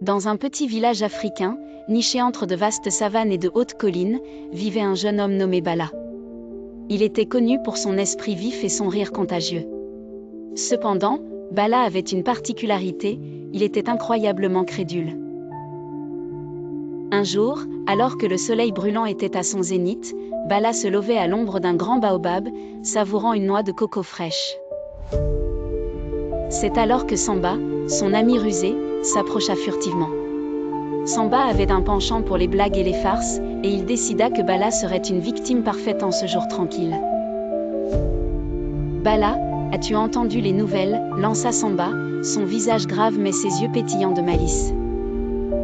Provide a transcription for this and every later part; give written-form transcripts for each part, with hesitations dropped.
Dans un petit village africain, niché entre de vastes savanes et de hautes collines, vivait un jeune homme nommé Bala. Il était connu pour son esprit vif et son rire contagieux. Cependant, Bala avait une particularité, il était incroyablement crédule. Un jour, alors que le soleil brûlant était à son zénith, Bala se levait à l'ombre d'un grand baobab, savourant une noix de coco fraîche. C'est alors que Samba, son ami rusé, s'approcha furtivement. Samba avait un penchant pour les blagues et les farces, et il décida que Bala serait une victime parfaite en ce jour tranquille. « Bala, as-tu entendu les nouvelles ?» lança Samba, son visage grave mais ses yeux pétillants de malice.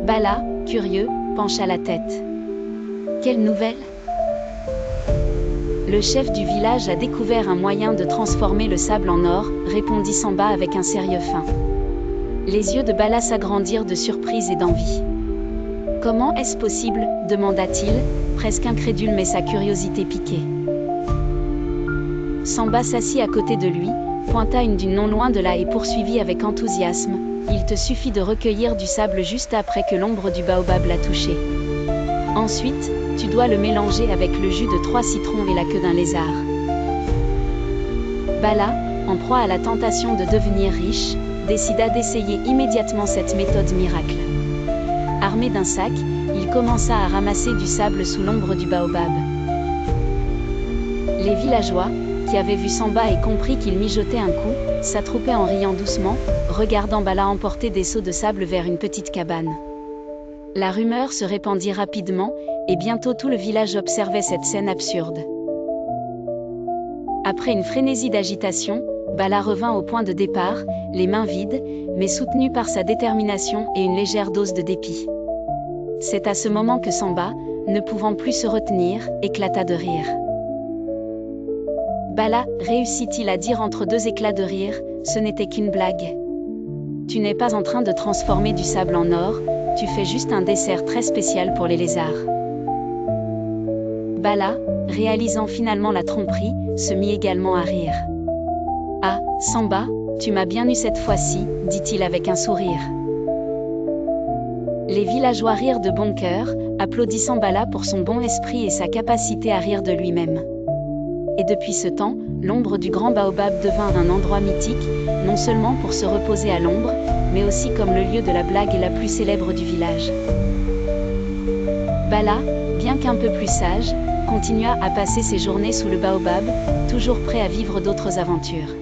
Bala, curieux, pencha la tête. « Quelles nouvelles ? » Le chef du village a découvert un moyen de transformer le sable en or, répondit Samba avec un sérieux fin. Les yeux de Bala s'agrandirent de surprise et d'envie. « Comment est-ce possible ?» demanda-t-il, presque incrédule mais sa curiosité piquée. Samba s'assit à côté de lui, pointa une dune non loin de là et poursuivit avec enthousiasme. « Il te suffit de recueillir du sable juste après que l'ombre du baobab l'a touché. Ensuite, tu dois le mélanger avec le jus de 3 citrons et la queue d'un lézard. » Bala, en proie à la tentation de devenir riche, décida d'essayer immédiatement cette méthode miracle. Armé d'un sac, il commença à ramasser du sable sous l'ombre du baobab. Les villageois, qui avaient vu Samba et compris qu'il mijotait un coup, s'attroupaient en riant doucement, regardant Bala emporter des seaux de sable vers une petite cabane. La rumeur se répandit rapidement, et bientôt tout le village observait cette scène absurde. Après une frénésie d'agitation, Bala revint au point de départ, les mains vides, mais soutenu par sa détermination et une légère dose de dépit. C'est à ce moment que Samba, ne pouvant plus se retenir, éclata de rire. Bala, réussit-il à dire entre 2 éclats de rire, ce n'était qu'une blague. Tu n'es pas en train de transformer du sable en or, tu fais juste un dessert très spécial pour les lézards. Bala, réalisant finalement la tromperie, se mit également à rire. Ah, Samba, tu m'as bien eu cette fois-ci, dit-il avec un sourire. Les villageois rirent de bon cœur, applaudissant Bala pour son bon esprit et sa capacité à rire de lui-même. Et depuis ce temps, l'ombre du grand baobab devint un endroit mythique, non seulement pour se reposer à l'ombre, mais aussi comme le lieu de la blague la plus célèbre du village. Bala, bien qu'un peu plus sage, continua à passer ses journées sous le baobab, toujours prêt à vivre d'autres aventures.